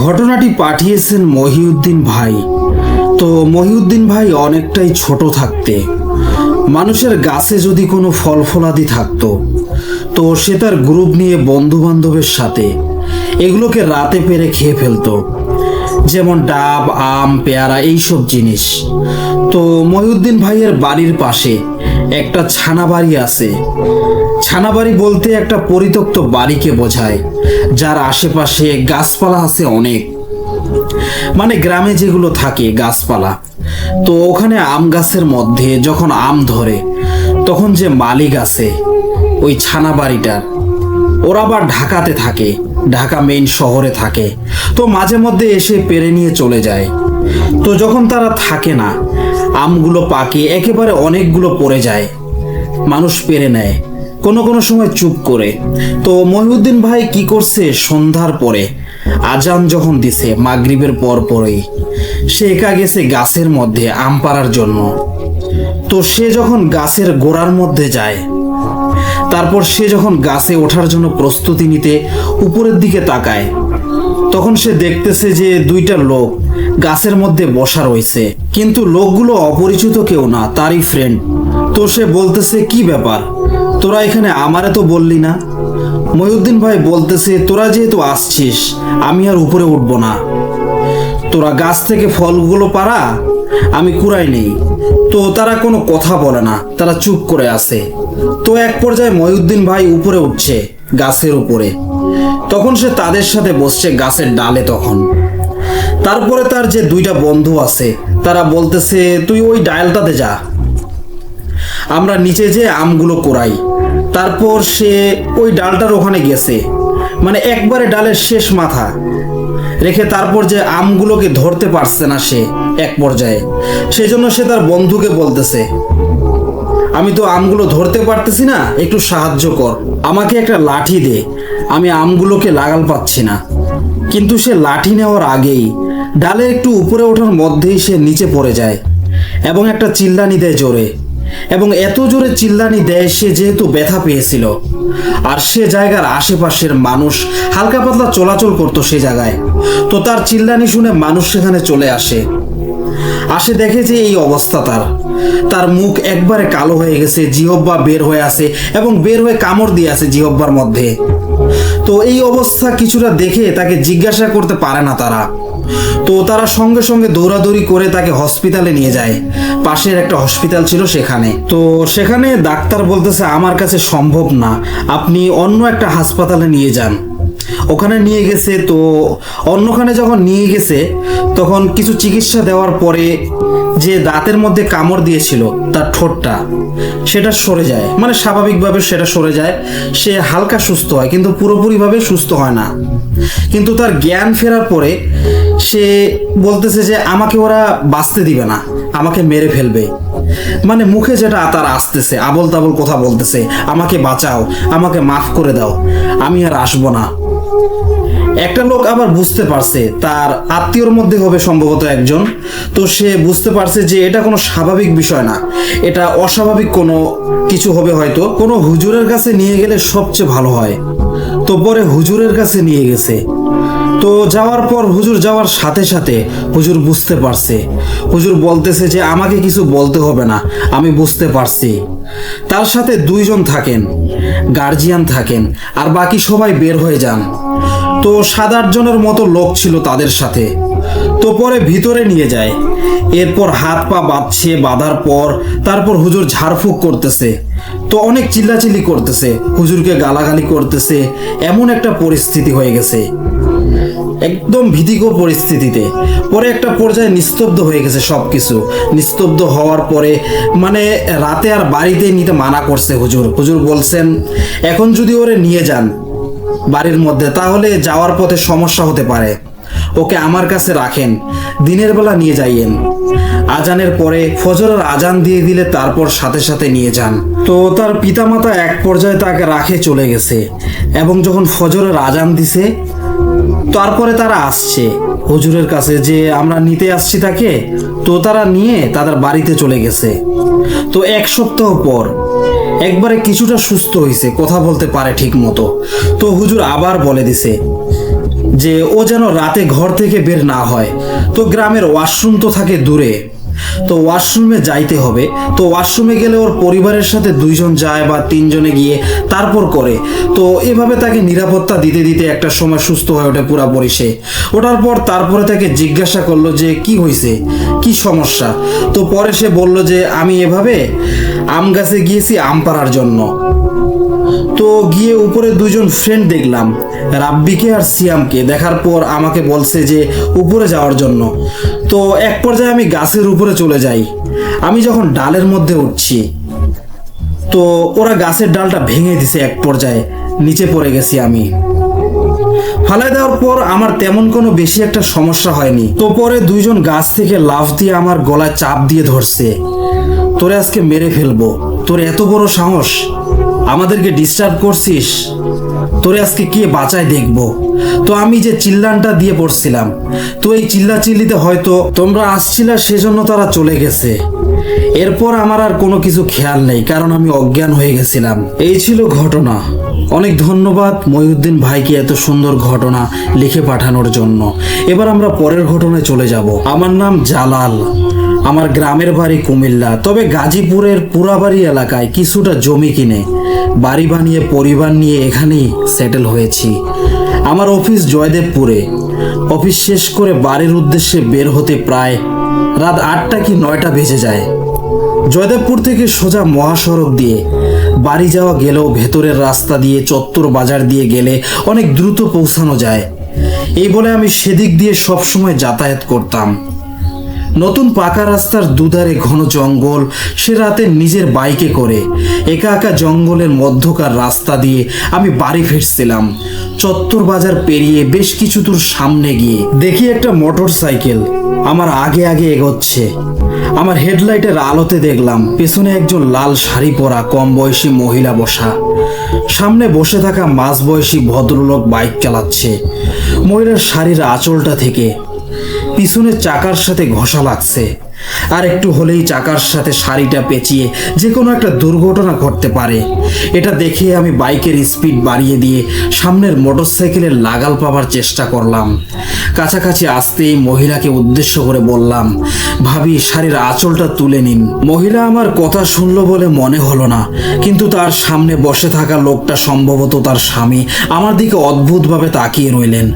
ঘটনাটি পাঠিয়েছেন মহিউদ্দিন ভাই। তো মহিউদ্দিন ভাই অনেকটাই ছোট থাকতে মানুষের গাছে যদি কোনো ফল ফলাদি থাকতো তো সে তার গ্রুপ নিয়ে বন্ধু বান্ধবের সাথে এগুলোকে রাতে পেরে খেয়ে ফেলতো, যেমন ডাব, আম, পেয়ারা, এইসব জিনিস। তো মহিউদ্দিন ভাইয়ের বাড়ির পাশে একটা ছানা বাড়ি আছে। ছানা বাড়ি বলতে একটা পরিত্যক্ত বাড়িকে বোঝায়, যার আশেপাশে গাছপালা আছে অনেক, মানে গ্রামে যেগুলো থাকে গাছপালা। তো ওখানে আম গাছের মধ্যে যখন আম ধরে তখন যে মালিক আছে ওই ছানা বাড়িটার, ওরা আবার ঢাকাতে থাকে, ঢাকা মেইন শহরে থাকে। তো মাঝে মধ্যে এসে পেরে নিয়ে চলে যায়। তো যখন তারা থাকে না, আমগুলো পাকে একেবারে অনেকগুলো পড়ে যায়, মানুষ পেরে নেয় কোনো কোনো সময় চুপ করে। তো মহিউদ্দিন ভাই কি করছে, সন্ধ্যার পরে আজান যখন দিছে মাগরিবের পর পরেই সে একা গেছে গাছের মধ্যে আম পাড়ার জন্য। তো সে যখন গাছের গোড়ার মধ্যে যায়, তারপর সে যখন গাছে ওঠার জন্য প্রস্তুতি নিতে উপরের দিকে তাকায়, তখন সে দেখতেছে যে দুইটা লোক গাছের মধ্যে বসা রয়েছে, কিন্তু লোকগুলো অপরিচিত কেউ না, তারই ফ্রেন্ড। তো সে বলতেছে, কি ব্যাপার, তোরা এখানে আমারে তো বললি না? মহিউদ্দিন ভাই বলতেছে, তোরা যেহেতু আসছিস আমি আর উপরে উঠবো না, তোরা গাছ থেকে ফলগুলো পাড়া, আমি কুড়াই নেই। তো তারা কোনো কথা বলে না, তারা চুপ করে আছে। তো এক পর্যায়ে মহিউদ্দিন ভাই উপরে উঠছে গাছের উপরে, তখন সে তাদের সাথে বসছে গাছের ডালে। তখন তারপরে তার যে দুইটা বন্ধু আছে তারা বলতেছে, তুই ওই ডালটাতে যা, আমরা নিচে যে আমগুলো কোরাই। তারপর সে ওই ডালটার ওখানে গেছে, মানে একবারে ডালের শেষ মাথা রেখে তারপর যে আমগুলোকে ধরতে পারছে না সে এক পর্যায়ে, সেই জন্য সে তার বন্ধুকে বলতেছে, আমি তো আমগুলো ধরতে পারতেছি না, একটু সাহায্য কর, আমাকে একটা লাঠি দে, আমি আমগুলোকে লাগাল পাচ্ছি না। কিন্তু সে লাঠি নেওয়ার আগেই ডালে একটু উপরে ওঠার মধ্যেই সে নিচে পড়ে যায় এবং একটা চিল্লানি দেয় জোরে, এবং এত জোরে চিল্লানি দেয় সে যেহেতু ব্যথা পেয়েছিল, আর সে জায়গার আশেপাশের মানুষ হালকা পাতলা চলাচল করতো সে জায়গায়। তো তার চিল্লানি শুনে মানুষ সেখানে চলে আসে দেখে যে এই অবস্থা, তার মুখ একবারে কালো হয়ে গেছে, জিহ্বা বের হয়ে আছে এবং বের হয়ে কামড় দিয়ে আছে জিহ্বার মধ্যে। তো এই অবস্থা কিছুটা দেখে তাকে জিজ্ঞাসা করতে পারে না তারা। তো তারা সঙ্গে সঙ্গে দৌড়াদৌড়ি করে তাকে হসপিটালে নিয়ে যায়, পাশের একটা হসপিটাল ছিল সেখানে। তো সেখানে ডাক্তার বলতেছে, আমার কাছে সম্ভব না, আপনি অন্য একটা হাসপাতালে নিয়ে যান। ওখানে নিয়ে গেছে। তো অন্যখানে যখন নিয়ে গেছে তখন কিছু চিকিৎসা দেওয়ার পরে যে দাঁতের মধ্যে কামড় দিয়েছিল তার ঠোঁটটা সেটা সরে যায়, মানে স্বাভাবিকভাবে সেটা সরে যায়, সে হালকা সুস্থ হয় কিন্তু পুরোপুরিভাবে সুস্থ হয় না। কিন্তু তার জ্ঞান ফেরার পরে সে বলতেছে যে আমাকে ওরা বাঁচতে দিবে না, আমাকে মেরে ফেলবে, মানে মুখে যেটা তার আসতেছে আবল তাবল কথা বলতেছে, আমাকে বাঁচাও, আমাকে মাফ করে দাও, আমি আর আসবো না। একটা লোক আবার বুঝতে পারছে, তার আত্মীয়র মধ্যে হবে সম্ভবত একজন, তো সে বুঝতে পারছে যে এটা কোনো স্বাভাবিক বিষয় না, এটা অস্বাভাবিক কোনো কিছু হবে, হয়তো কোনো হুজুরের কাছে নিয়ে গেলে সবচেয়ে ভালো হয়। তো পরে হুজুরের কাছে নিয়ে গেছে। তো যাওয়ার পর হুজুর যাওয়ার সাথে সাথে হুজুর বুঝতে পারছে, হুজুর বলতেছে যে আমাকে কিছু বলতে হবে না, আমি বুঝতে পারছি। তার সাথে দুইজন থাকেন, গার্জিয়ান থাকেন, আর বাকি সবাই বের হয়ে যান। তো 7-8 জনের মতো লোক ছিল তাদের সাথে। তো পরে ভিতরে নিয়ে যায়, এরপর হাত পা বাঁধছে, বাঁধার পর তারপর হুজুর ঝাড়ফুঁক করতেছে। তো অনেক চিল্লাচিল্লি করতেছে, হুজুরকে গালাগালি করতেছে, এমন একটা পরিস্থিতি হয়ে গেছে, একদম ভীতিকর পরিস্থিতিতে। পরে একটা পর্যায়ে নিস্তব্ধ হয়ে গেছে সবকিছু। নিস্তব্ধ হওয়ার পরে মানে রাতে আর বাড়িতে নিতে মানা করছে হুজুর। হুজুর বলছেন, এখন যদি ওরে নিয়ে যান বাড়ির মধ্যে তাহলে যাওয়ার পথে সমস্যা হতে পারে, ওকে আমার কাছে রাখেন, দিনের বেলা নিয়ে যাইয়েন, আজানের পরে ফজরের আজান দিয়ে দিলে তারপর সাথে সাথে নিয়ে যান। তো তার পিতামাতা এক পর্যায়ে তাকে রাখে চলে গেছে, এবং যখন ফজরের আজান দিছে তারপরে তারা আসছে হুজুরের কাছে যে আমরা নিতে আসছি তাকে। তো তারা নিয়ে তাদের বাড়িতে চলে গেছে। তো 1 সপ্তাহ পর একবারে কিছুটা সুস্থ হয়েছে, কথা বলতে পারে ঠিক মতো। তো হুজুর আবার বলে দিছে যে ও যেন রাতে ঘর থেকে বের না হয়। তো গ্রামের ওয়াশরুম তো থাকে দূরে, তো ওয়াশরুমে যাইতে হবে। তো ওয়াশরুমে গেলে ওর পরিবারের সাথে 2 জন যায় বা 3 জনে গিয়ে তারপর করে। তো এভাবে তাকে নিরাপত্তা দিতে দিতে একটা সময় সুস্থ হয়ে ওঠে পুরাপুরি সে। ওঠার পর তারপরে তাকে জিজ্ঞাসা করলো যে কি হয়েছে, কি সমস্যা। তো পরে সে বলল যে আমি এভাবে আম গাছে গিয়েছি আম পাড়ার জন্য। তো গিয়ে উপরে 2 জন ফ্রেন্ড দেখলাম, রাব্বিকে আর সিয়ামকে। দেখার পর আমাকে বলছে যে উপরে যাওয়ার জন্য। তো এক পর্যায়ে আমি গাছের উপরে চলে যাই। আমি যখন ডালের মধ্যে উঠছি, তো ওরা গাছের ডালটা ভেঙে দিছে। এক পর্যায়ে নিচে পড়ে গেছি আমি। ফালাই দেওয়ার পর আমার তেমন কোনো বেশি একটা সমস্যা হয়নি। তো পরে 2 জন গাছ থেকে লাফ দিয়ে আমার গলায় চাপ দিয়ে ধরছে, তোরে আজকে মেরে ফেলবো, তোর এত বড় সাহস, আমাদেরকে ডিস্টার্ব করছিস, তোরে আজকে কে বাঁচায় দেখবো। তো আমি যে চিল্লানটা দিয়ে পড়ছিলাম, তো এই চিল্লাচিল্লিতে হয়তো তোমরা আসছিলা, সেজন্য তারা চলে গেছে। এরপর আমার আর কোনো কিছু খেয়াল নেই, কারণ আমি অজ্ঞান হয়ে গেছিলাম। এই ছিল ঘটনা। অনেক ধন্যবাদ মহিউদ্দিন ভাইকে এত সুন্দর ঘটনা লিখে পাঠানোর জন্য। এবার আমরা পরের ঘটনায় চলে যাব। আমার নাম জালাল, আমার গ্রামের বাড়ি কুমিল্লা, তবে গাজীপুরের পুরাবাড়ি এলাকায় কিছুটা জমি কিনে বাড়ি বানিয়ে পরিবার নিয়ে এখানেই সেটেল হয়েছি। আমার অফিস জয়দেবপুরে। অফিস শেষ করে বাড়ির উদ্দেশ্যে বের হতে প্রায় রাত 8টা কি 9টা বেজে যায়। জয়দেবপুর থেকে সোজা মহাসড়ক দিয়ে বাড়ি যাওয়া গেলেও ভেতরের রাস্তা দিয়ে চত্বর বাজার দিয়ে গেলে অনেক দ্রুত পৌঁছানো যায়। এই বলে আমি সেদিক দিয়ে সবসময় যাতায়াত করতাম। নতুন পাকা রাস্তার দুধারে ঘন জঙ্গল। সে রাতে নিজের বাইকে করে একা একা জঙ্গলের মধ্যকার রাস্তা দিয়ে আমি বাড়ি ফিরছিলাম। চত্বর বাজার পেরিয়ে বেশ কিছু দূর সামনে গিয়ে দেখি একটা মোটর সাইকেল আমার আগে আগে এগোচ্ছে। আমার হেডলাইটের আলোতে দেখলাম পেছনে একজন লাল শাড়ি পরা কম বয়সী মহিলা বসা। সামনে বসে থাকা মাঝবয়সী ভদ্রলোক বাইক চালাচ্ছে। মহিলার শাড়ির আঁচলটা থেকে পিছনের চাকার সাথে ঘষা লাগছে, আর একটু হলেই চাকার সাথে শাড়িটা পেঁচিয়ে যে কোনো একটা দুর্ঘটনা ঘটতে পারে। এটা দেখে আমি বাইকের স্পিড বাড়িয়ে দিয়ে সামনের মোটরসাইকেলের লাগাল পাবার চেষ্টা করলাম। কাছাকাছি আসতেই মহিলাকে উদ্দেশ্য করে বললাম, ভাবি শাড়ির আঁচলটা তুলে নিন। মহিলা আমার কথা শুনলো বলে মনে হলো না, কিন্তু তার সামনে বসে থাকা লোকটা সম্ভবত তার স্বামী আমার দিকে অদ্ভুতভাবে তাকিয়ে রইলেন।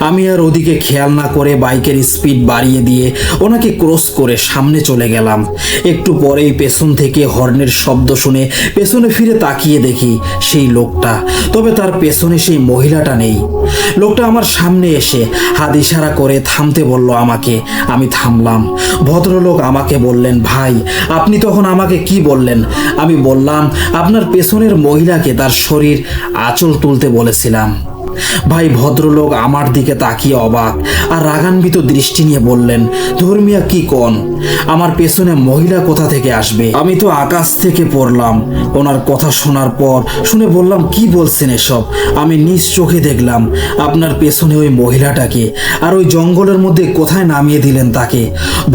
আমি আর ওদিকে খেয়াল না করে বাইকের স্পিড বাড়িয়ে দিয়ে ওনাকে ক্রস করে সামনে চলে গেলাম। একটু পরেই পেছন থেকে হর্নের শব্দ শুনে পেছনে ফিরে তাকিয়ে দেখি সেই লোকটা, তবে তার পেছনে সেই মহিলাটা নেই। লোকটা আমার সামনে এসে হাত ইশারা করে থামতে বলল আমাকে। আমি থামলাম। ভদ্রলোক আমাকে বললেন, ভাই আপনি তখন আমাকে কি বললেন? আমি বললাম, আপনার পেছনের মহিলাকে তার শরীর আঁচল তুলতে বলেছিলাম। ভাই ভদ্রলোক আমার দিকে তাকিয়ে অবাক আর রাগান্বিত দৃষ্টি নিয়ে বললেন, ধর্মিয়া কি কন, আমার পেছনে মহিলা কোথা থেকে আসবে? আমি তো আকাশ থেকে পড়লাম। ওনার কথা শোনার পর শুনে বললাম, কি বলছেন এসব? আমি নিজ চোখে দেখলাম আপনার পেছনে ওই মহিলাটাকে, আর ওই জঙ্গলের মধ্যে কোথায় নামিয়ে দিলেন তাকে।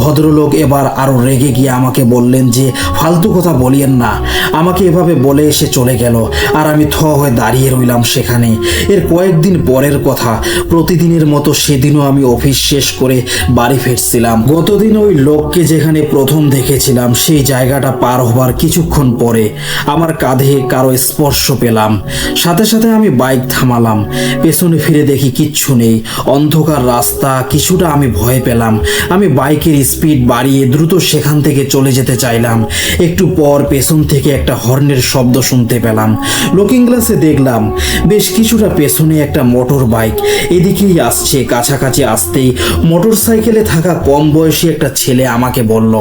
ভদ্রলোক এবার আরো রেগে গিয়ে আমাকে বললেন যে ফালতু কথা বলিয়েন না। আমাকে এভাবে বলে এসে চলে গেল, আর আমি থ হয়ে দাঁড়িয়ে রইলাম সেখানে। এর কয়েকদিন পরের কথা, প্রতিদিনের মতো সেদিনও আমি অফিস শেষ করে বাড়ি ফিরছিলাম। গতদিন ওই লোককে যেখানে প্রথম দেখেছিলাম সেই জায়গাটা পার হবার কিছুক্ষণ পরে আমার কাঁধে কারো স্পর্শ পেলাম। সাথে সাথে আমি বাইক থামালাম। পেছনে ফিরে দেখি কিচ্ছু নেই, অন্ধকার রাস্তা। কিছুটা আমি ভয় পেলাম। আমি বাইকের স্পিড বাড়িয়ে দ্রুত সেখান থেকে চলে যেতে চাইলাম। একটু পর পেছন থেকে একটা হর্নের শব্দ শুনতে পেলাম। লুকিং গ্লাসে দেখলাম বেশ কিছুটা পেছনে একটা মোটর বাইক এদিকেই আসছে। কাছাকাছি আসতেই মোটর সাইকেলে থাকা কম বয়সী একটা ছেলে আমাকে বলল,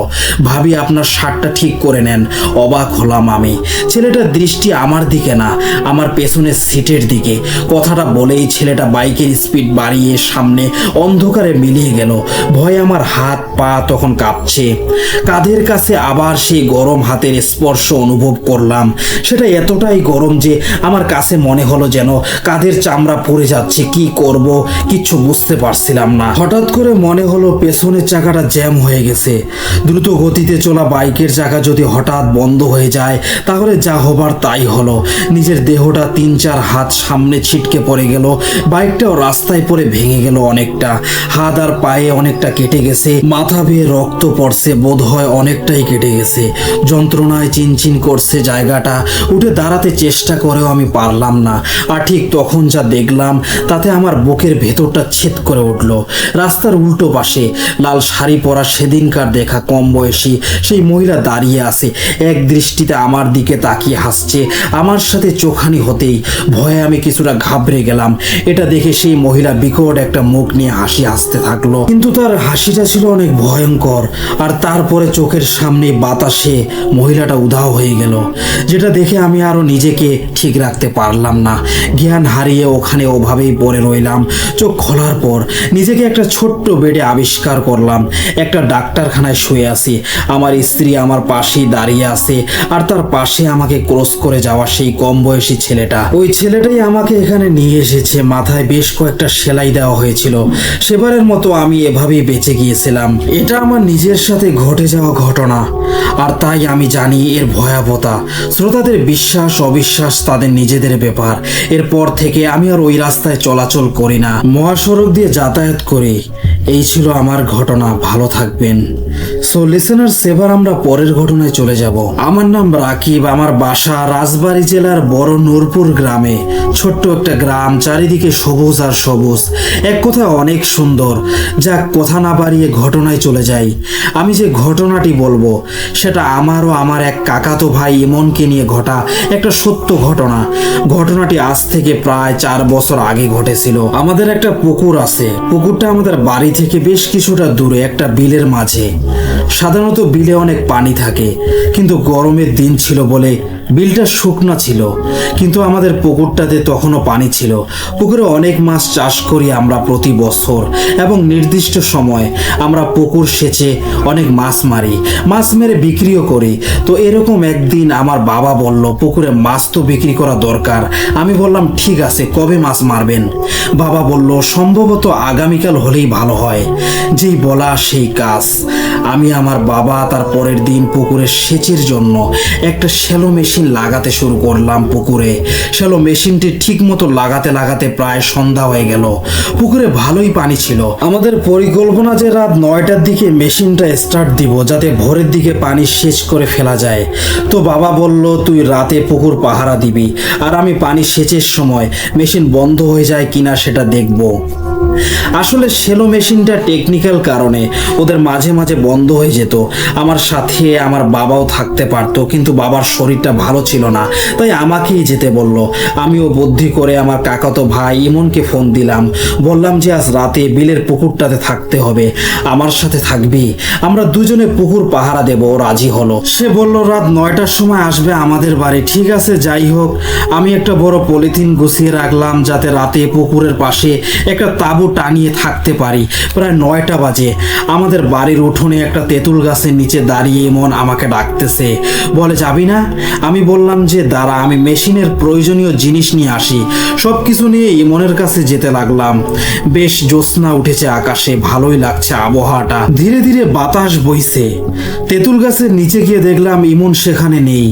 ভাবি আপনার শার্টটা ঠিক করে নেন। অবাক হলাম আমি। ছেলেটার দৃষ্টি আমার দিকে না, আমার পেছনের সিটের দিকে। কথাটা বলেই ছেলেটা বাইকের স্পিড বাড়িয়ে সামনে অন্ধকারে মিলিয়ে গেল। ভয়ে আমার হাত পা তখন কাঁপছে। কাঁধের কাছে আবার সেই গরম হাতের স্পর্শ অনুভব করলাম। সেটা এতটাই গরম যে আমার কাছে মনে হলো যেন কাঁধের চামড়া আমরা পড়ে যাচ্ছি, কি করব কিচ্ছু বুঝতে পারছিলাম না। হঠাৎ করে মনে হলো পেছনের চাকাটা জ্যাম হয়ে গেছে। দ্রুত গতিতে চলা বাইকের চাকা যদি হঠাৎ বন্ধ হয়ে যায় তাহলে যা হবার তাই হলো। নিজের দেহটা 3-4 হাত সামনে ছিটকে পড়ে গেল। বাইকটাও রাস্তায় পড়ে ভেঙে গেল অনেকটা। হাত আর পায়ে অনেকটা কেটে গেছে, মাথা বেয়ে রক্ত পড়ছে, বোধ হয় অনেকটাই কেটে গেছে। যন্ত্রণায় চিনচিন করছে জায়গাটা। উঠে দাঁড়াতে চেষ্টা করেও আমি পারলাম না। আর ঠিক তখন যা দেখলাম তাতে আমার বুকের ভেতরটা ছেদ করে উঠল। রাস্তার উল্টো পাশে লাল শাড়ি পরা সেদিনকার দেখা কম বয়সী সেই মহিলা দাঁড়িয়ে আছে, এক দৃষ্টিতে আমার দিকে তাকিয়ে হাসছে। আমার সাথে চোখানি হতেই ভয়ে আমি কিছুটা ঘাবড়ে গেলাম। এটা দেখে সেই মহিলা বিকট একটা মুখ নিয়ে হাসতে থাকলো, কিন্তু তার হাসিটা ছিল অনেক ভয়ঙ্কর। আর তারপরে চোখের সামনে বাতাসে মহিলাটা উধাও হয়ে গেল, যেটা দেখে আমি আরো নিজেকে ঠিক রাখতে পারলাম না। জ্ঞান হারিয়ে ওখানে ওভাবেই পড়ে রইলাম। চোখ খোলার পর নিজেকে একটা ছোট্ট বেডে আবিষ্কার করলাম। একটা ডাক্তারখানায় শুয়ে আছি। আমার স্ত্রী আমার পাশেই দাঁড়িয়ে আছে, আর তার পাশে আমাকে ক্রস করে যাওয়া সেই কম বয়সী ছেলেটা। ওই ছেলেটাই আমাকে এখানে নিয়ে এসেছে। মাথায় বেশ কয়েকটা সেলাই দেওয়া হয়েছিল। সেবারের মতো আমি এভাবেই বেঁচে গিয়েছিলাম। এটা আমার নিজের সাথে ঘটে যাওয়া ঘটনা, আর তাই আমি জানি এর ভয়াবহতা। শ্রোতাদের বিশ্বাস অবিশ্বাস তাদের নিজেদের ব্যাপার। এরপর থেকে আমি আর ওই রাস্তায় চলাচল করি না, মহাসড়ক দিয়ে যাতায়াত করি। এই ছিল আমার ঘটনা। ভালো থাকবেন। সো লিসেনার্স, এবার আমরা পরের ঘটনায় চলে যাব। আমার নাম রাকিব। আমার বাসা রাজবাড়ী জেলার বড় নূরপুর গ্রামে। ছোট্ট একটা গ্রাম, চারিদিকে সবুজ আর সবুজ, এক কথায় অনেক সুন্দর। যাক, কথা না বাড়িয়ে ঘটনায় চলে যাই। আমি যে ঘটনাটি বলবো সেটা আমার ও আমার এক কাকাতো ভাই ইমনকে নিয়ে ঘটা একটা সত্য ঘটনা। ঘটনাটি আজ থেকে প্রায় 4 বছর আগে ঘটেছিল। আমাদের একটা পুকুর আছে। পুকুরটা আমাদের বাড়ি থেকে বেশ কিছুটা দূরে একটা বিলের মাঝে। সাধারণত বিলে অনেক পানি থাকে, কিন্তু গরমের দিন ছিল বলে বিলটা শুকনা ছিল, কিন্তু আমাদের পুকুরটাতে তখনও পানি ছিল। পুকুরে অনেক মাছ চাষ করি আমরা প্রতি বছর, এবং নির্দিষ্ট সময় আমরা পুকুর সেচে অনেক মাছ মারি, মাছ মেরে বিক্রিও করি। তো এরকম একদিন আমার বাবা বলল পুকুরে মাছ তো বিক্রি করা দরকার। আমি বললাম ঠিক আছে, কবে মাছ মারবেন? বাবা বলল সম্ভবত আগামীকাল হলেই ভালো হয়। যেই বলা সেই কাজ। আমি আমার বাবা তার পরের দিন পুকুরের সেচের জন্য একটা শ্যালো মেশিন লাগাতে শুরু করলাম পুকুরে। শ্যালো মেশিনটি ঠিক মতো লাগাতে লাগাতে প্রায় সন্ধ্যা হয়ে গেল। পুকুরে ভালোই পানি ছিল। আমাদের পরিকল্পনা যে রাত 9টার দিকে মেশিনটা স্টার্ট দিব, যাতে ভোরের দিকে পানি সেচ করে ফেলা যায়। তো বাবা বলল তুই রাতে পুকুর পাহারা দিবি, আর আমি পানি সেচের সময় মেশিন বন্ধ হয়ে যায় কিনা সেটা দেখব। আসলে শ্যালো মেশিনটা টেকনিক্যাল কারণে ওদের মাঝে মাঝে বন্ধ হয়ে যেত। আমার সাথে আমার বাবাও থাকতে পারতো, কিন্তু বাবার শরীরটা ভালো ছিল না, তাই আমাকেই যেতে বলল। আমিও বুদ্ধি করে আমার কাকাতো ভাই ইমনকে ফোন দিলাম। বললাম যে আজ রাতে বিলের পুকুরটাতে থাকতে হবে, আমার সাথে থাকবি? আমরা দুজনে পুকুর পাহারা দেব। রাজি হলো। সে বলল রাত 9টার সময় আসবে আমাদের বাড়ি। ঠিক আছে, যাই হোক। আমি একটা বড় পলিথিন গুছিয়ে রাখলাম যাতে রাতে পুকুরের পাশে একটা তাঁবু টানিয়ে থাকতে পারি। প্রায় 9টা বাজে। আমাদের বাড়ির উঠোনে একটা তেঁতুল গাছের নিচে দাঁড়িয়ে ইমন আমাকে ডাকতেছে, বলে যাবি না? আমি বললাম যে দাঁড়া, আমি মেশিনের প্রয়োজনীয় জিনিস নিয়ে আসি। সবকিছু নিয়ে ইমনের কাছে যেতে লাগলাম। বেশ জ্যোৎস্না উঠেছে আকাশে, ভালোই লাগছে আবহাওয়াটা। ধীরে ধীরে বাতাস বইছে। তেঁতুল গাছের নিচে গিয়ে দেখলাম ইমন সেখানে নেই।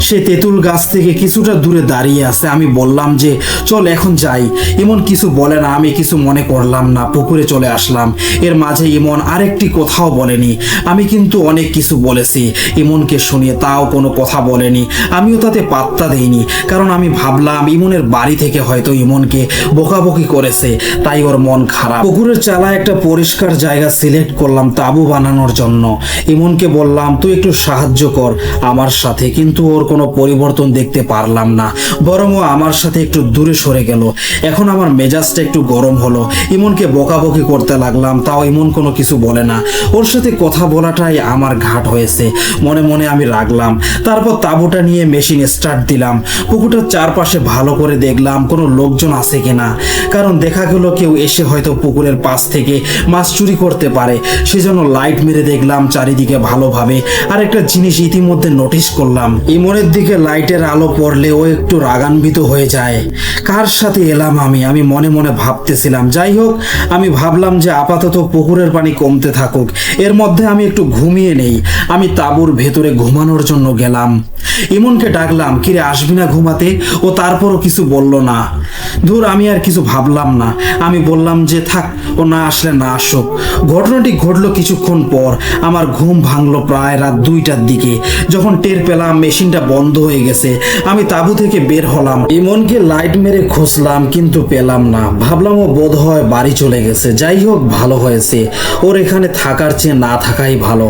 সে তেঁতুল গাছ থেকে কিছুটা দূরে দাঁড়িয়ে আছে। আমি বললাম যে চল এখন যাই। ইমন কিছু বলে না, আমি কিছু মনে করলাম না, পুকুরে চলে আসলাম। এর মাঝে ইমন আরেকটি কথাও বলেনি। আমি কিন্তু অনেক কিছু বলেছি ইমনকে শুনিয়ে, তাও কোনো কথা বলেনি। আমিও তাতে পাত্তা দেইনি, কারণ আমি ভাবলাম ইমনের বাড়ি থেকে হয়তো ইমনকে বকাবকি করেছে, তাই ওর মন খারাপ। পুকুরের চালায় একটা পরিষ্কার জায়গা সিলেক্ট করলাম তাঁবু বানানোর জন্য। ইমনকে বললাম তুই একটু সাহায্য কর আমার সাথে, কিন্তু ওর কোনো পরিবর্তন দেখতে পারলাম না, বরং ও আমার সাথে একটু দূরে সরে গেল। এখন আমার মেজাজটা একটু গরম হলো। ইমনকে বকাবকি করতে লাগলাম, তাও ইমন কোনো কিছু বলে না। ওর সাথে কথা বলাটাই আমার ঘাট হয়েছে। মনে মনে আমি রাখলাম। তারপর তাঁবুটা নিয়ে মেশিন স্টার্ট দিলাম। পুকুরটার চারপাশে ভালো করে দেখলাম কোনো লোকজন আছে কিনা, কারণ দেখা গেল কেউ এসে হয়তো পুকুরের পাশ থেকে মাছ চুরি করতে পারে। সেজন্য লাইট মেরে দেখলাম চারিদিকে ভালোভাবে। আর একটা জিনিস ইতিমধ্যে নোটিশ করলাম, ইমনের দিকে লাইটের আলো পড়লে ও একটু রাগান্বিত হয়ে যায়। কার সাথে এলাম আমি মনে মনে ভাবতেছিলাম। যাই হোক, আমি ভাবলাম যে আপাতত পুকুরের পানি কমতে থাকুক, এর মধ্যে আমি একটু ঘুমিয়ে নেই। আমি তাঁবুর ভেতরে ঘুমানোর জন্য গেলাম। ইমনকে ডাকলাম, কিরে আসবি না ঘুমাতে? ও তারপরও কিছু বলল না। ধুর, আমি আর কিছু ভাবলাম না। আমি বললাম যে থাক, ও না আসলে না আসুক। ঘটনাটি ঘটলো কিছুক্ষণ পর। আমার ঘুম ভাঙলো প্রায় রাত 2টার দিকে, যখন টের পেলাম মেশিনটা বন্ধ হয়ে গেছে। আমি তাঁবু থেকে বের হলাম, ইমনকে লাইট মেরে খুঁজলাম কিন্তু পেলাম না। ভাবলাম ও বোধ হয় বাড়ি চলে গেছে। যাই হোক, ভালো হয়েছে, ওর এখানে থাকার চেয়ে না থাকাই ভালো।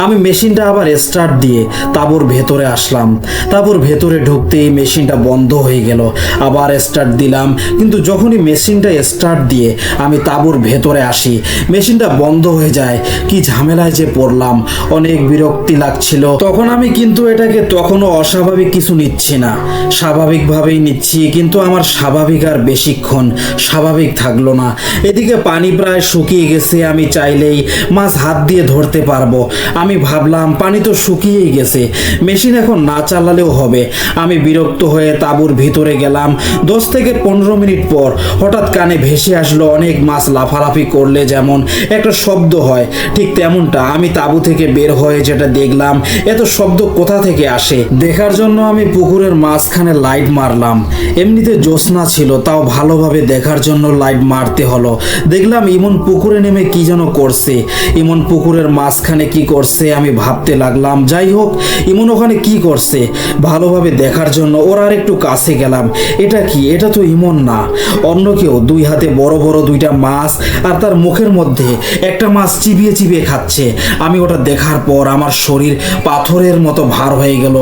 আমি মেশিনটা আবার স্টার্ট দিয়ে তাঁবুর ভেতরে আসলাম। তাঁবুর ভেতরে ঢুকতেই মেশিনটা বন্ধ হয়ে গেল। আবার স্টার্ট দিলাম, কিন্তু যখনই মেশিনটা স্টার্ট দিয়ে আমি তাঁবুর ভেতরে আসি, মেশিনটা বন্ধ হয়ে যায়। কি ঝামেলায় যে পড়লাম, অনেক বিরক্তি লাগছিল। তখন আমি কিন্তু এটাকে তখনও অস্বাভাবিক কিছু নিচ্ছি না, স্বাভাবিকভাবেই নিচ্ছি। কিন্তু আমার স্বাভাবিক আর বেশিক্ষণ স্বাভাবিক থাকলো না। এদিকে পানি প্রায় শুকিয়ে গেছে, আমি চাইলেই মাছ হাত দিয়ে ধরতে পারবো। আমি ভাবলাম পানি তো শুকিয়েই গেছে, মেশিন এখন না চালালেও হবে। আমি বিরক্ত হয়ে তাঁবুর ভিতরে গেলাম। 10 থেকে 15 মিনিট পর হঠাৎ কানে ভেসে আসলো, অনেক মাছ লাফালাফি করলে যেমন একটা শব্দ হয়, ঠিক তেমনটা। আমি তাঁবু থেকে বের হয়ে যেটা দেখলাম, এত শব্দ কোথা থেকে আসে দেখার জন্য আমি পুকুরের মাঝখানে লাইট মারলাম। এমনিতে জ্যোৎস্না ছিল, তাও ভালোভাবে দেখার জন্য লাইট মারতে হলো। দেখলাম ইমন পুকুরে নেমে কি যেন করছে। ইমন পুকুরের মাঝখানে কি করছে আমি ভাবতে লাগলাম। যাই হোক, ইমন ওখানে কি করছে ভালোভাবে দেখার জন্য ওর আর একটু কাছে গেলাম। এটা কি? এটা তো ইমন না, অন্য কেউ। 2 হাতে বড় বড় 2টা মাছ, আর তার মুখের মধ্যে একটা মাছ চিবিয়ে চিবিয়ে খাচ্ছে। আমি ওটা দেখার পর আমার শরীর পাথরের মতো ভার হয়ে গেল।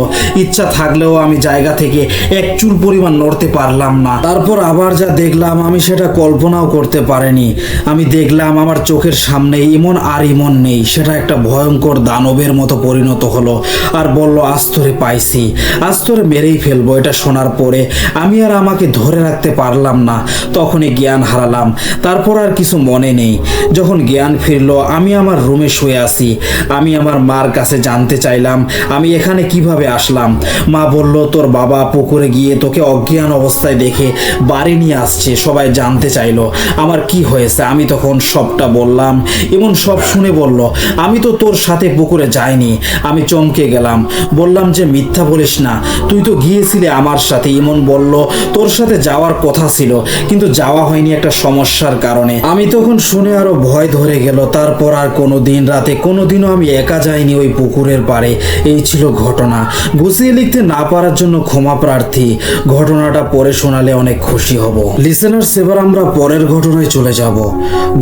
ইচ্ছা থাকলেও আমি জায়গা থেকে এক চুল পরিমাণ নড়তে পারলাম না। তারপর আবার যা দেখলাম আমি সেটা কল্পনাও করতে পারিনি। আমি দেখলাম আমার চোখের সামনে ইমন আর ইমন নেই। সেটা একটা ভয়ঙ্কর দানবের মতো পরিণত হলো, আর বলল আস্তরে পাইছি, আস্তরে মেরেই ফেলবো। এটা শোনার পরে আমি আর আমাকে ধরে রাখতে পারলাম না, তখনই জ্ঞান হারালাম। তারপর আর কিছু মনে নেই। যখন জ্ঞান ফিরলো, আমি আমার রুমে শুয়ে আছি। আমি আমার মার কাছে জানতে চাইলাম আমি এখানে কিভাবে আসলাম। মা বলল তোর বাবা পুকুরে গিয়ে তোকে অজ্ঞান অবস্থায় দেখে বাড়ি নিয়ে আসছে। সবাই জানতে চাইলো আমার কি হয়েছে। আমি তখন সবটা বললাম। এমন সব শুনে বলল আমি তো তোর সাথে পুকুরে যাইনি। আমি চমকে গেলাম, বললাম যে মিথ্যা বলিস না, তুই তো গিয়েছিলি আমার সাথে। ইমন বলল তোর সাথে যাওয়ার কথা ছিল, কিন্তু যাওয়া হয়নি একটা সমস্যার কারণে। আমি তখন শুনে আরো ভয় ধরে গেল। তারপর আর কোনোদিন রাতে কোনোদিনও আমি একা যাইনি ওই পুকুরের পাড়ে। এই ছিল ঘটনা। গুছিয়ে লিখতে না পারার জন্য ক্ষমা প্রার্থী। ঘটনাটা পরে শোনালে অনেক খুশি হব। লিসেনার্স, এবার আমরা পরের ঘটনায় চলে যাব।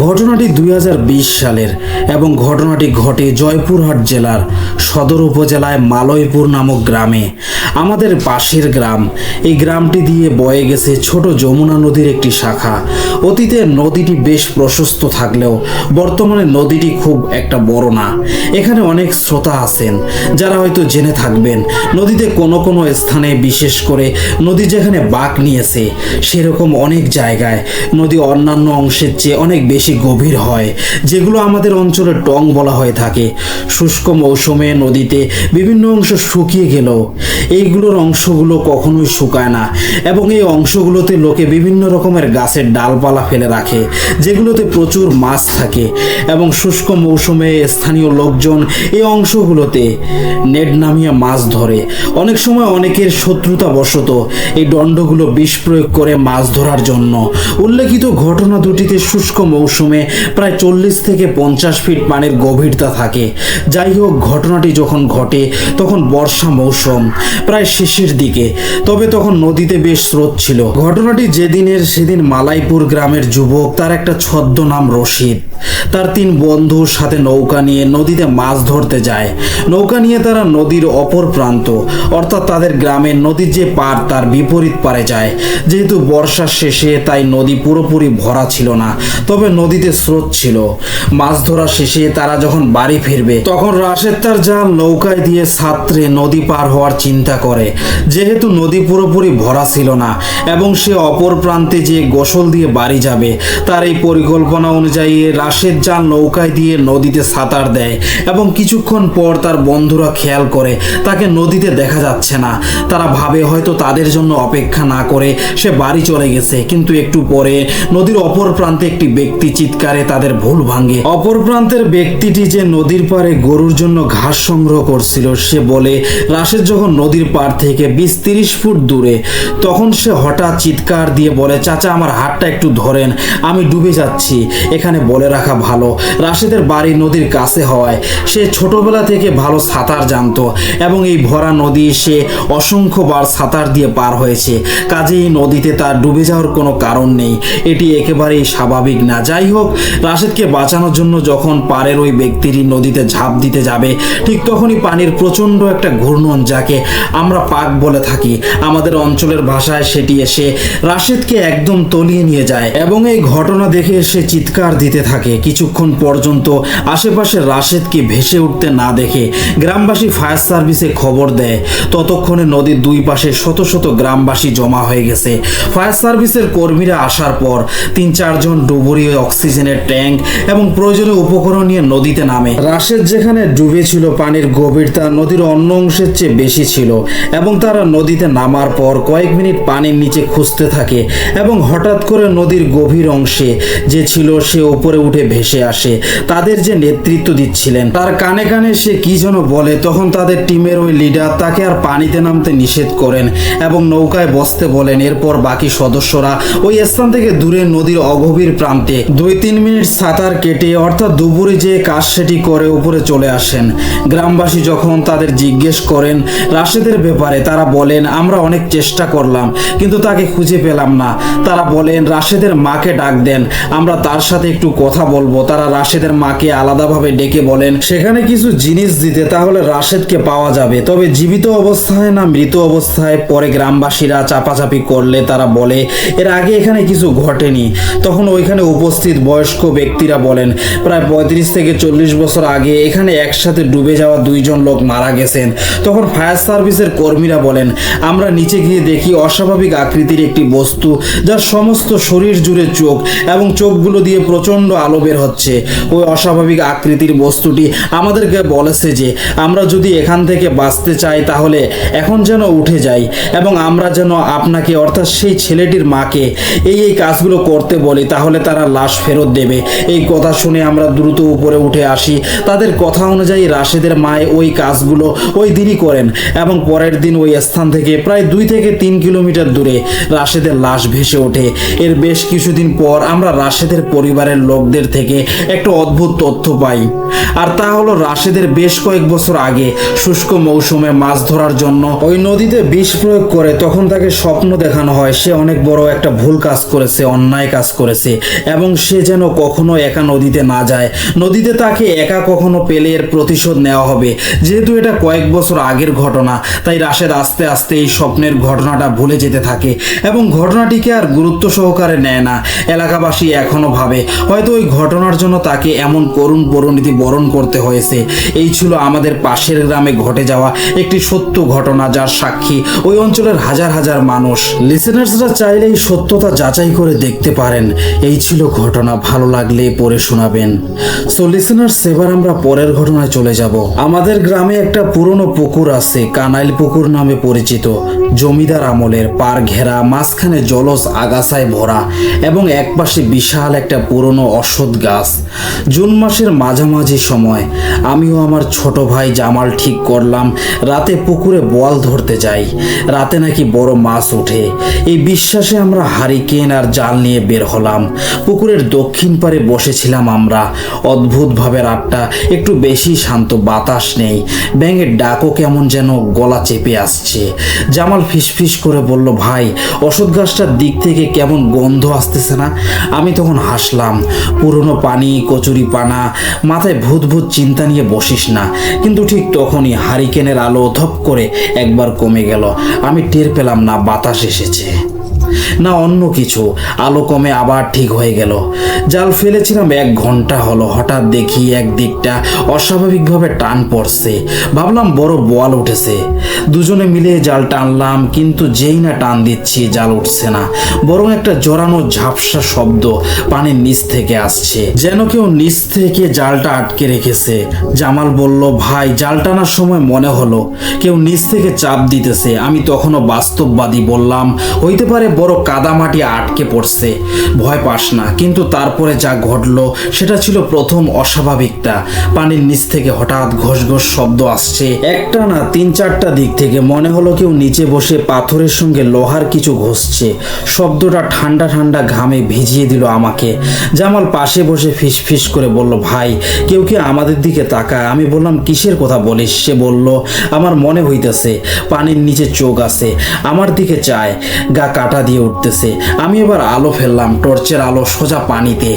ঘটনাটি 2020 সালের এবং ঘটনাটি ঘটে জয়পুরহাট জেলার সদর উপজেলায় মালয়পুর নামক গ্রামে। আমাদের পাশের গ্রাম। এই গ্রামটি দিয়ে বয়ে গেছে ছোট যমুনা নদীর একটি শাখা। অতীতে নদীটি বেশ প্রশস্ত থাকলেও বর্তমানে নদীটি খুব একটা বড় না। এখানে অনেক শ্রোতা আছেন যারা হয়তো জেনে থাকবেন, নদীতে কোনো কোনো স্থানে, বিশেষ করে নদী যেখানে বাঁক নিয়েছে সেরকম অনেক জায়গায় নদী অন্যান্য অংশের চেয়ে অনেক বেশি গভীর হয়, যেগুলো আমাদের অঞ্চলে টং বলা হয়ে থাকে। শুষ্ক মৌসুমে নদীতে বিভিন্ন অংশ শুকিয়ে গেলেও এইগুলোর অংশগুলো কখনোই শুকায় না, এবং এই অংশগুলোতে লোকে বিভিন্ন রকমের গাছের ডালপালা ফেলে রাখে যেগুলোতে প্রচুর মাছ থাকে। এবং শুষ্ক মৌসুমে স্থানীয় লোকজন এই অংশগুলোতে নেট নামিয়ে মাছ ধরে। অনেক সময় অনেকের শত্রুতা বশত এই দণ্ডগুলো বিষ প্রয়োগ করে মাছ ধরার জন্য। উল্লেখিত ঘটনা দুটিতে শুষ্ক মৌসুমে প্রায় 40 থেকে 50 ফিট পানির গভীরতা থাকে। যাই হোক, ঘটনাটি যখন ঘটে তখন বর্ষা মৌসুম প্রায় শেষের দিকে, তবে তখন নদীতে বেশ স্রোত ছিল। ঘটনাটি যেদিনের সেদিন মালাইপুর গ্রামের যুবক, তার একটা ছদ্মনাম রশিদ, তার 3 বন্ধুর সাথে নৌকা নিয়ে নদীতে মাছ ধরতে যায়। নৌকা নিয়ে তারা নদীর অপর প্রান্ত, অর্থাৎ তাদের গ্রামের নদীর যে পার তার বিপরীত পারে যায়। যেহেতু বর্ষার শেষে, তাই নদী পুরোপুরি ভরা ছিল না, তবে নদীতে স্রোত ছিল। মাছ ধরা শেষে তারা যখন বাড়ি ফিরবে তখন রাশেদ তার জাল নৌকায় দিয়ে সাঁতরে নদী পার হওয়ার চিন্তা করে। যেহেতু নদী পুরোপুরি ভরা ছিল না এবং সে অপর প্রান্তে যে গোসল দিয়ে বাড়ি যাবে, তার এই পরিকল্পনা অনুযায়ী রাশেদ জাল নৌকায় দিয়ে নদীতে সাঁতার দেয় এবং কিছুক্ষণ পর তার বন্ধুরা খেয়াল করে তাকে নদীতে দেখা যাচ্ছে না। তারা ভাবে হয়তো তাদের জন্য অপেক্ষা না করে সে বাড়ি চলে গেছে, কিন্তু একটু পরে নদীর অপর প্রান্তে একটি ব্যক্তি চিৎকারে তাদের ভুল ভাঙে। অপর প্রান্তের ব্যক্তিটি যে নদীর পাড়ে গরুর জন্য ঘাস সংগ্রহ করছিল, সে বলে রাশেদ যখন নদীর পাড় থেকে 20-30 ফুট দূরে, তখন সে হঠাৎ চিৎকার দিয়ে বলে, চাচা আমার হাতটা একটু ধরেন, আমি ডুবে যাচ্ছি। এখানে বলে রাখা ভালো, রাশেদের বাড়ি নদীর কাছে হওয়ায় সে ছোটবেলা থেকে ভালো সাঁতার জানতো এবং এই ভরা নদী সে অসংখ্যবার সাঁতার দিয়ে পার হয়েছে। কাজেই নদীতে তার ডুবে যাওয়ার কোনো কারণ নেই, এটি একেবারেই স্বাভাবিক না। যাই হোক, রাশেদকে বাঁচানোর জন্য যখন পাড়ের ওই ব্যক্তিটি নদীতে ঝাঁপ দিতে যাবে, ঠিক তখনই পানির প্রচণ্ড একটা ঘূর্ণন, যাকে আমরা পাক বলে থাকি আমাদের অঞ্চলের ভাষায়, সেটি এসে রাশেদকে একদম তলিয়ে নিয়ে যায় এবং এই ঘটনা দেখে সে চিৎকার দিতে থাকে। কিছুক্ষণ পর্যন্ত আশেপাশে রাশেদকে ভেসে উঠতে না দেখে গ্রামবাসী ফায়ার সার্ভিসে খবর দেয়। ততক্ষণে নদীর দুই পাশে শত শত গ্রামবাসী জমা হয়ে গেছে। ফায়ার সার্ভিসের কর্মীরা আসার পর 3-4 জন ডুবুরি, অক্সিজেনের ট্যাঙ্ক এবং প্রয়োজনীয় উপকরণ নিয়ে নদীতে নামে। রাশেদ যেখানে ডুবেছিল পানির গভীরতা নদীর অন্য অংশের চেয়ে বেশি ছিল এবং তারা নদীতে নামার পর কয়েক মিনিট পানির নিচে খুঁজতে থাকে এবং হঠাৎ করে নদীর গভীর অংশে যে ছিল সে উপরে উঠে ভেসে আসে। তাদের যে নেতৃত্ব দিচ্ছিলেন তার কানে কানে সে কি যেন বলে। তখন তাদের টিমের ওই লিডার তাকে আর পানিতে নামতে নিষেধ করেন এবং নৌকায় বসতে বলেন। এরপর বাকি সদস্যরা ওই স্থান থেকে দূরে নদীর অগভীর প্রান্তে 2-3 মিনিট সাঁতার কেটে অর্থাৎ দুপুরে যে কাজ সেটি করে উপরে চলে আসেন। গ্রামবাসী যখন তাদের জিজ্ঞেস করেন রাশেদের ব্যাপারে, তারা বলেন আমরা অনেক চেষ্টা করলাম কিন্তু তাকে খুঁজে পেলাম না। তারা বলেন রাশেদের মাকে ডাক দেন, আমরা তার সাথে একটু কথা বলবো। তারা রাশেদের মাকে আলাদাভাবে ডেকে বলেন সেখানে কিছু জিনিস দিতে, তাহলে রাশেদকে পাওয়া যাবে, তবে জীবিত অবস্থায় না মৃত অবস্থায়। পরে গ্রামবাসীরা চাপাচাপি করলে তারা বলে এর আগে এখানে কিছু ঘটেনি। তখন ওইখানে উপস্থিত বয়স্ক ব্যক্তিরা বলেন প্রায় 35 থেকে 40 বছর আগে এখানে একসাথে ডুবে যাওয়া 2 জন লোক মারা গেছেন। তখন ফায়ার সার্ভিসের কর্মীরা বলেন আমরা নিচে গিয়ে দেখি অস্বাভাবিক আকৃতির একটি বস্তু, যার সমস্ত শরীর জুড়ে চোখ এবং চোখগুলো দিয়ে প্রচণ্ড আলো বের হচ্ছে। ওই অস্বাভাবিক আকৃতির বস্তুটি আমাদেরকে বলেছে যে আমরা যদি এখান থেকে বাঁচতে চাই তাহলে এখন যেন উঠে যাই এবং আমরা যেন আপনাকে অর্থাৎ সেই ছেলেটির মাকে এই কাজগুলো করতে বলি, তাহলে তারা লাশ ফেরত দেবে। এই কথা শুনে আমরা দ্রুত উপরে উঠে আসি। তাদের কথা অনুযায়ী রাশেদের মায়ে ওই কাজগুলো ওই দিনই করেন এবং পরের দিন ওই স্থান থেকে প্রায় 2 থেকে 3 কিলোমিটার দূরে রাশেদের লাশ ভেসে ওঠে। এর বেশ কিছুদিন পর আমরা রাশেদের পরিবারের লোকদের থেকে একটা অদ্ভুত তথ্য পাই, আর তা হলো রাশেদের বেশ কয়েক বছর আগে শুষ্ক মৌসুমে মাছ ধরার জন্য ওই নদীতে বিষ প্রয়োগ করে তখন তাকে স্বপ্ন দেখানো হয় সে অনেক বড় একটা ভুল কাজ করেছে, অন্যায় কাজ করেছে এবং সে যেন কখনো একা নদীতে না যায়। নদীতে তাকে একা কখনো পেলে এর প্রতিশোধ নেওয়া হবে। যেহেতু এটা কয়েক বছর আগের ঘটনা, তাই রাশেদ আস্তে আস্তে এই স্বপ্নের ঘটনাটা ভুলে যেতে থাকে এবং ঘটনাটিকে আর গুরুত্ব সহকারে নেয় না। এলাকাবাসী এখনো ভাবে হয়তো ওই ঘটনার জন্য তাকে এমন করুণ পরিণতি বরণ করতে হয়েছে। এই ছিল আমাদের পাশের গ্রামে ঘটে যাওয়া একটি সত্য ঘটনা, যার সাক্ষী ওই অঞ্চলের হাজার হাজার মানুষ। লিসেনার্সরা চাইলে এই সত্যতা যাচাই করে দেখতে পারেন। এই ছিল ঘটনা, ভালো লাগলে পড়ে শোনাবেন। সো লিসেনার্স, এবার আমরা পরের ঘটনায় চলে যাব। আমাদের গ্রামে একটা পুরনো পুকুর আছে, কানাইল পুকুর নামে পরিচিত। জমিদার আমলের, পার ঘেরা, মাঝখানে জলজ আগাছায় ভরা এবং একপাশে বিশাল একটা পুরনো অশ্বত্থ গাছ। জুন মাসের মাঝামাঝি সময় আমিও আমার ছোট ভাই জামাল ঠিক করলাম রাতে পুকুরে বোয়াল ধরতে যাই। রাতে নাকি বড় মাছ ওঠে, এই বিশ্বাসে আমরা হারিকেন আর জাল নিয়ে বের হলাম। পুকুরের দক্ষিণ পারে বসেছিলাম আমরা। অদ্ভুতভাবে রাতটা একটু বেশি শান্ত, বাতাস নেই, ব্যাঙের ডাকও কেমন যেন গলা চেপে আসছে। জামাল ফিসফিস করে বলল, ভাই অশ্বত্থ গাছটার দিক থেকে কেমন গন্ধ আসতেছে না? আমি তখন হাসলাম। পুরনো পানি, কচুরি পানা, মাথায় ভূত ভূত চিন্তা নিয়ে বসিস না। কিন্তু ঠিক তখনই হারিকেনের আলো ধপ করে একবার কমে গেল। আমি টের পেলাম না বাতাস এসেছে। না অন্য কিছু। আলো কমে আবার ঠিক হয়ে গেল। জাল ফেলেছিলাম 1 ঘন্টা হলো, হঠাৎ দেখি একদিকটা অস্বাভাবিকভাবে টান পড়ছে। ভাবলাম বড় বোয়াল উঠেছে। দুজনে মিলে জাল টানলাম, কিন্তু যেই না টান দিচ্ছি জাল উঠছে না, বরং একটা জোরানো ঝাপসা শব্দ পানির নিচ থেকে আসছে, যেন কেউ নিচ থেকে জালটা আটকে রেখেছে। জামাল বলল, ভাই জাল টানার সময় মনে হলো কেউ নিচ থেকে চাপ দিতেছে। আমি তখনও বাস্তববাদী, বললাম হইতে পারে বড় কাদামাটি আটকে পড়ছে, ভয় পাস না। কিন্তু তারপরে যা ঘটলো সেটা ছিল প্রথম অস্বাভাবিকটা। পানির নিচ থেকে হঠাৎ ঘোষ ঘোষ শব্দ আসছে, একটা না 3-4টা দিক থেকে। মনে হলো কেউ নিচে বসে পাথরের সঙ্গে লোহার কিছু ঘষছে। শব্দটা ঠান্ডা ঠান্ডা ঘামে ভিজিয়ে দিল আমাকে। জামাল পাশে বসে ফিস ফিস করে বলল, ভাই কেউ কি আমাদের দিকে তাকায়? আমি বললাম, কিসের কথা বলিস? সে বলল, আমার মনে হইতেছে পানির নিচে চোখ আছে, আমার দিকে চায়, গা কাটা দিয়ে উঠতেছে। আমি এবার আলো ফেললাম, টর্চের আলো সোজা পানিতে।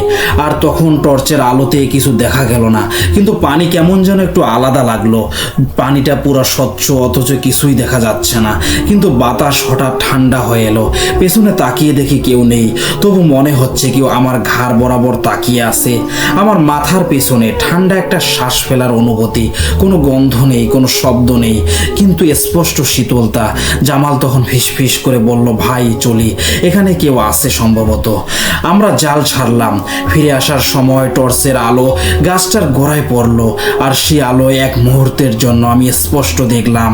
আর তখন টর্চের আলোতে কিছু দেখা গেল না, কিন্তু পানি কেমন যেন একটু আলাদা লাগলো। পানিটা পুরো স্বচ্ছ, অথচ কিছুই দেখা যাচ্ছে না। কিন্তু বাতাস হঠাৎ ঠান্ডা হয়ে এলো। পেছনে তাকিয়ে দেখি কেউ নেই, তবু মনে হচ্ছে কেউ আমার ঘাড় বরাবর তাকিয়ে আছে। আমার মাথার পেছনে ঠান্ডা একটা শ্বাস ফেলার অনুভূতি। কোনো গন্ধ নেই, কোনো শব্দ নেই, কিন্তু স্পষ্ট শীতলতা। জামাল তখন ফিসফিস করে বলল, ভাই চলি, এখানে কেউ আছে সম্ভবত। আমরা জাল ছাড়লাম। ফিরে আসার সময় টর্চের আলো গাছটার গোড়ায় পড়লো, আর সেই আলোয় এক মুহূর্তের জন্য আমি স্পষ্ট দেখলাম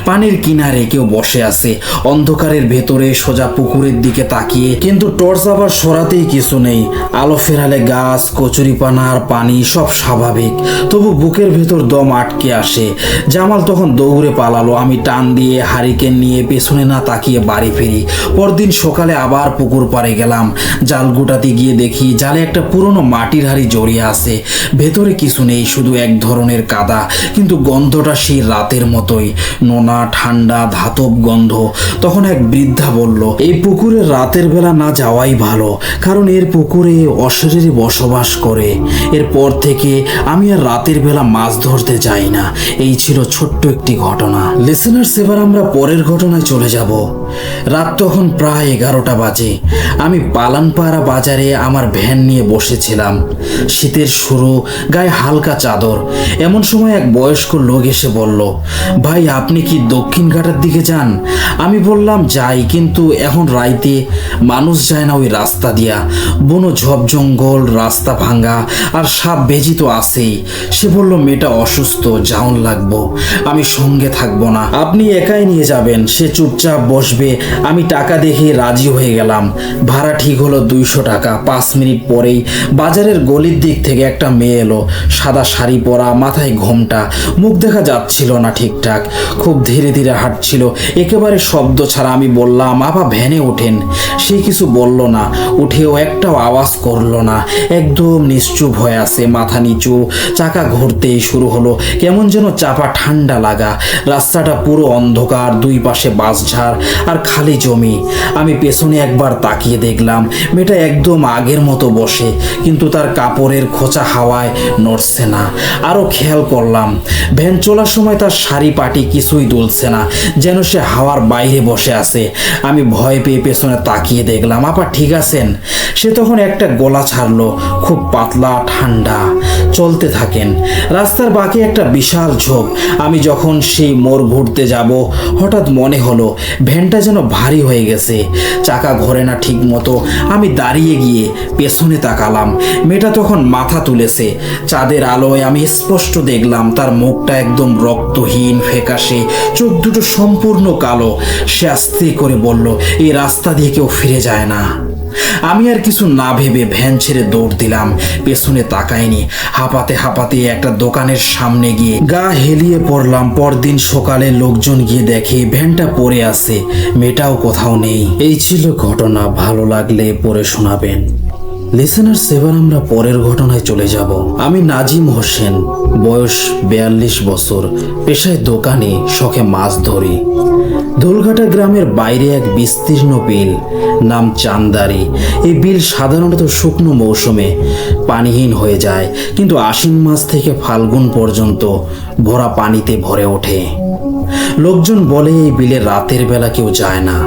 পানির কিনারে কেউ বসে আছে, অন্ধকারের ভেতরে সোজা পুকুরের দিকে তাকিয়ে। কিন্তু টর্চ আবার সরাতেই কিছু নেই। আলো ফেরালে গাছ, কচুরিপানা আর পানি সব স্বাভাবিক, তবু বুকের ভেতর দম আটকে আসে। জামাল তখন দৌড়ে পালালো। আমি টান দিয়ে হারিকেন নিয়ে পেছনে না তাকিয়ে বাড়ি ফিরি। পরদিন সকালে আবার পুকুর পাড়ে গেলাম। জাল গোটাতে গিয়ে দেখি জালে একটা পুরনো মাটির হাঁড়ি জড়িয়ে আছে। ভেতরে কিছু নেই, শুধু এক ধরনের কাদা, কিন্তু গন্ধটা সেই রাতের মতোই, নোনা ঠান্ডা ধাতব গন্ধ। তখন এক বৃদ্ধা বলল, এই পুকুরে রাতের বেলা না যাওয়াই ভালো, কারণ এর পুকুরে অশরীরী বসবাস করে। এরপর থেকে আমি আর রাতের বেলা মাছ ধরতে যাই না। এই ছিল ছোট্ট একটি ঘটনা। লিসেনার্স, এবার আমরা পরের ঘটনায় চলে যাব। রাত তখন প্রায় 11টা বাজে। আমি পালানপাড়া বাজারে আমার ভ্যান নিয়ে বসেছিলাম। শীতের শুরু, গায়ে হালকা চাদর। এমন সময় এক বয়স্ক লোক এসে বলল, ভাই আপনি কি দক্ষিণ ঘাটের দিকে যান? আমি বললাম, যাই, কিন্তু এখন রাইতে মানুষ যায় না ওই রাস্তা দিয়া। বনো ঝোপ জঙ্গল, রাস্তা ভাঙ্গা, আর সাপ বেজি তো আছেই। সে বলল, মেয়েটা অসুস্থ, যাওন লাগবো। আমি সঙ্গে থাকবো না, আপনি একাই নিয়ে যাবেন। সে চুপচাপ বসবে। আমি টাকা দেখে রাজি হয়ে গেলাম। ভাড়া ঠিক হলো 200 টাকা। 5 মিনিট পরেই বাজারের গলির দিক থেকে একটা মেয়ে এলো। সাদা শাড়ি পরা, মাথায় ঘোমটা, মুখ দেখা যাচ্ছিল না ঠিকঠাক, খুব ধীরে ধীরে হাঁটছিল, একেবারে শব্দ ছাড়া। আমি বললাম, আপা ভ্যানে ওঠেন। সে কিছু বলল না, উঠেও একটাও আওয়াজ করলো না, একদম নিশ্চুপ হয়ে আছে, মাথা নিচু। চাকা ঘুরতেই শুরু হলো, কেমন যেন চাপা ঠান্ডা লাগা। রাস্তাটা পুরো অন্ধকার, দুই পাশে বাঁশঝাড় আর খালি জমি। আমি পেছনে একবার তাকিয়ে দেখলাম মেয়েটা একদম আগের মতো বসে, কিন্তু তার কাপড়ের খোঁচা হাওয়ায় নড়ছে না। আরো খেয়াল করলাম ভ্যান চলার সময় তার শাড়ি পাটি কিছুই দুলছে না, যেন সে হাওয়ার বাইরে বসে আছে। আমি ভয় পেয়ে পেছনে তাকিয়ে দেখলাম, আপা ঠিক আছেন? সে তখন একটা গলা ছাড়লো, খুব পাতলা, ঠান্ডা। চলতে থাকেন। রাস্তার বাকি একটা বিশাল ঝোপ। আমি যখন সেই মোড় ঘুরতে যাব, হঠাৎ মনে হলো ভ্যানটা যেন ভারী হয়ে গেছে, চাকা ঘোরে না ঠিক মতো। আমি দাঁড়িয়ে গিয়ে পেছনে তাকালাম। মেয়েটা তখন মাথা তুলেছে। চাঁদের আলোয় আমি স্পষ্ট দেখলাম তার মুখটা একদম রক্তহীন, ফ্যাকাশে, চোখ দুটো সম্পূর্ণ কালো। সে আস্তে করে বলল, এই রাস্তা দিয়ে কেউ ফিরে যায় না। আমি আর কিছু না ভেবে ভ্যান ছেড়ে দৌড় দিলাম, পেছনে তাকাইনি। হাঁপাতে হাঁপাতে একটা দোকানের সামনে গিয়ে গা হেলিয়ে পড়লাম। পরদিন সকালে লোকজন গিয়ে দেখে ভ্যানটা পড়ে আছে, মেয়েটাও কোথাও নেই। এই ছিল ঘটনা। ভালো লাগলে পড়ে শোনাবেন। লিসেনার্স, এবার আমরা পরের ঘটনায় চলে যাব। আমি নাজিম হোসেন, বয়স 42 বছর, পেশায় দোকানে, শখে মাছ ধরি। দোলঘাটা গ্রামের বাইরে এক বিস্তীর্ণ বিল, নাম চান্দারি। এই বিল সাধারণত শুকনো মৌসুমে পানিহীন হয়ে যায়, কিন্তু আশ্বিন মাস থেকে ফাল্গুন পর্যন্ত ভরা পানিতে ভরে ওঠে। লোকজন বলে এই বিলে রাতের বেলা কেউ যায় না।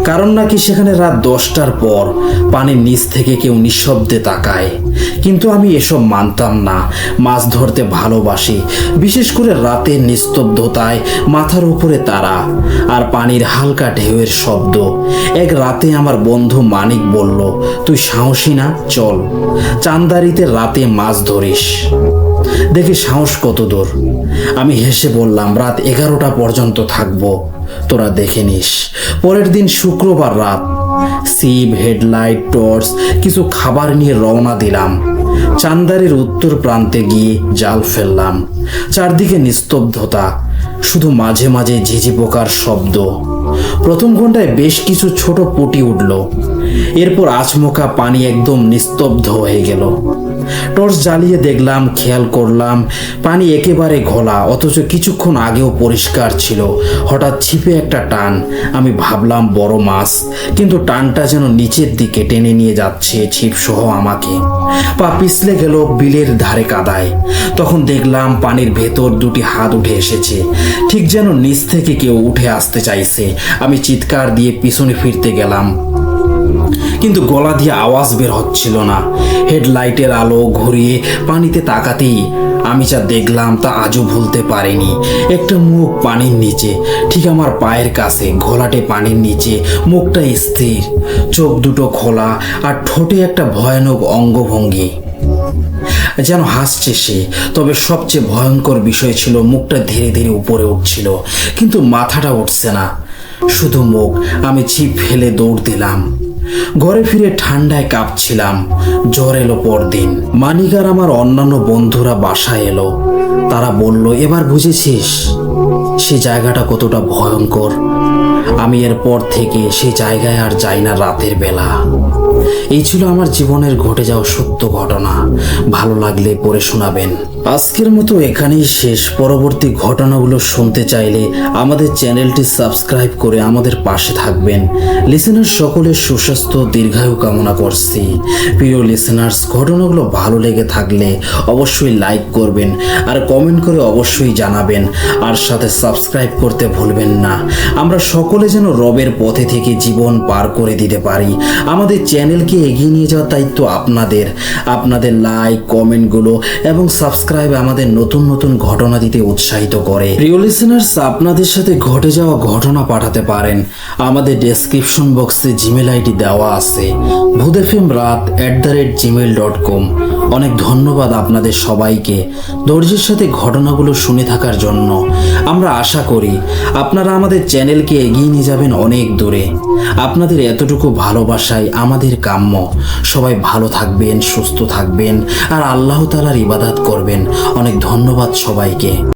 কারণ নাকি সেখানে রাত 10টার পর পানির নিচ থেকে কেউ নিঃশব্দে তাকায়। কিন্তু আমি এসব মানতাম না। মাছ ধরতে ভালোবাসি, বিশেষ করে রাতের নিস্তব্ধতায়, মাথার উপরে তারা আর পানির হালকা ঢেউয়ের শব্দ। এক রাতে আমার বন্ধু মানিক বলল, তুই সাহসী না, চল চান্দারিতে রাতে মাছ ধরিস, দেখি সাহস কত দূর। আমি হেসে বললাম, রাত 11টা পর্যন্ত থাকবো, তোরা দেখে নিস। পরের দিন শুক্রবার রাত, সিপ, হেডলাইট, টর্চ, কিছু খাবার নিয়ে রওনা দিলাম। চান্দারির উত্তর প্রান্তে গিয়ে জাল ফেললাম। চারদিকে নিস্তব্ধতা, শুধু মাঝে মাঝে ঝিঝি পোকার শব্দ। প্রথম ঘন্টায় বেশ কিছু ছোট পুঁটি উঠল। এরপর আচমকা পানি একদম নিস্তব্ধ হয়ে গেল। টর্চ জ্বালিয়ে দেখলাম, খেয়াল করলাম পানি একেবারে ঘোলা, অথচ কিছুক্ষণ আগেও পরিষ্কার ছিল। হঠাৎ ছিপে একটা টান, আমি ভাবলাম বড় মাছ, কিন্তু টানটা যেন নিচের দিকে টেনে নিয়ে যাচ্ছে ছিপ সহ আমাকে। পা পিছলে গেল বিলের ধারে কাদায়। তখন দেখলাম পানির ভেতর দুটি হাত উঠে এসেছে, ঠিক যেন নিচ থেকে কেউ উঠে আসতে চাইছে। আমি চিৎকার দিয়ে পিছনে ফিরতে গেলাম, কিন্তু গলা দিয়ে আওয়াজ বের হচ্ছিল না। হেডলাইটের আলো ঘুরিয়ে পানিতে তাকাতেই আমি যা দেখলাম তা আজও ভুলতে পারিনি। একটা মুখ পানির নিচে, ঠিক আমার পায়ের কাছে, ঘোলাটে পানির নিচে, মুখটা স্থির, চোখ দুটো খোলা, আর ঠোঁটে একটা ভয়ানক অঙ্গভঙ্গি, যেন হাসছে সে। তবে সবচেয়ে ভয়ঙ্কর বিষয় ছিল মুখটা ধীরে ধীরে উপরে উঠছিল, কিন্তু মাথাটা উঠছে না, শুধু মুখ। আমি ছিপ ফেলে দৌড় দিলাম। ঘরে ফিরে ঠান্ডায় কাঁপছিলাম। জ্বর এলো পরদিন। মানিক আর আমার অন্যান্য বন্ধুরা বাসায় এলো। তারা বলল, এবার বুঝেছিস সে জায়গাটা কতটা ভয়ঙ্কর। আমি এরপর থেকে সে জায়গায় আর যাই না রাতের বেলা। এই ছিল আমার জীবনের ঘটে যাওয়া সত্য ঘটনা। ভালো লাগলে পড়ে শোনাবেন। আজকের মতো এখানেই শেষ। পরবর্তী ঘটনাগুলো শুনতে চাইলে আমাদের চ্যানেলটি সাবস্ক্রাইব করে আমাদের পাশে থাকবেন। লিসেনার সকলের সুস্বাস্থ্য দীর্ঘায়ু কামনা করছি। প্রিয় লিসেনার্স, ঘটনাগুলো ভালো লেগে থাকলে অবশ্যই লাইক করবেন আর কমেন্ট করে অবশ্যই জানাবেন, আর সাথে সাবস্ক্রাইব করতে ভুলবেন না। আমরা সকলে যেন রবের পথে থেকে জীবন পার করে দিতে পারি। আমাদের চ্যানেলকে এগিয়ে নিয়ে যাওয়ার দায়িত্ব আপনাদের। আপনাদের লাইক, কমেন্টগুলো এবং সাবস্ক্রাইব আমাদের নতুন নতুন ঘটনা দিতে উৎসাহিত করে। প্রিয় লিসেনার্স, আপনাদের সাথে ঘটে যাওয়া ঘটনা পাঠাতে পারেন। আমাদের ডেসক্রিপশন বক্সে জিমেল আইডি দেওয়া আছে, bhudfmrat@gmail.com। অনেক ধন্যবাদ আপনাদের সবাইকে ধৈর্যের সাথে ঘটনাগুলো শুনে থাকার জন্য। আমরা আশা করি আপনারা আমাদের চ্যানেলকে এগিয়ে নিয়ে যাবেন অনেক দূরে। আপনাদের এতটুকু ভালোবাসাই আমাদের কাম্য। সবাই ভালো থাকবেন, সুস্থ থাকবেন আর আল্লাহ তাআলার ইবাদত করবেন। অনেক ধন্যবাদ সবাইকে।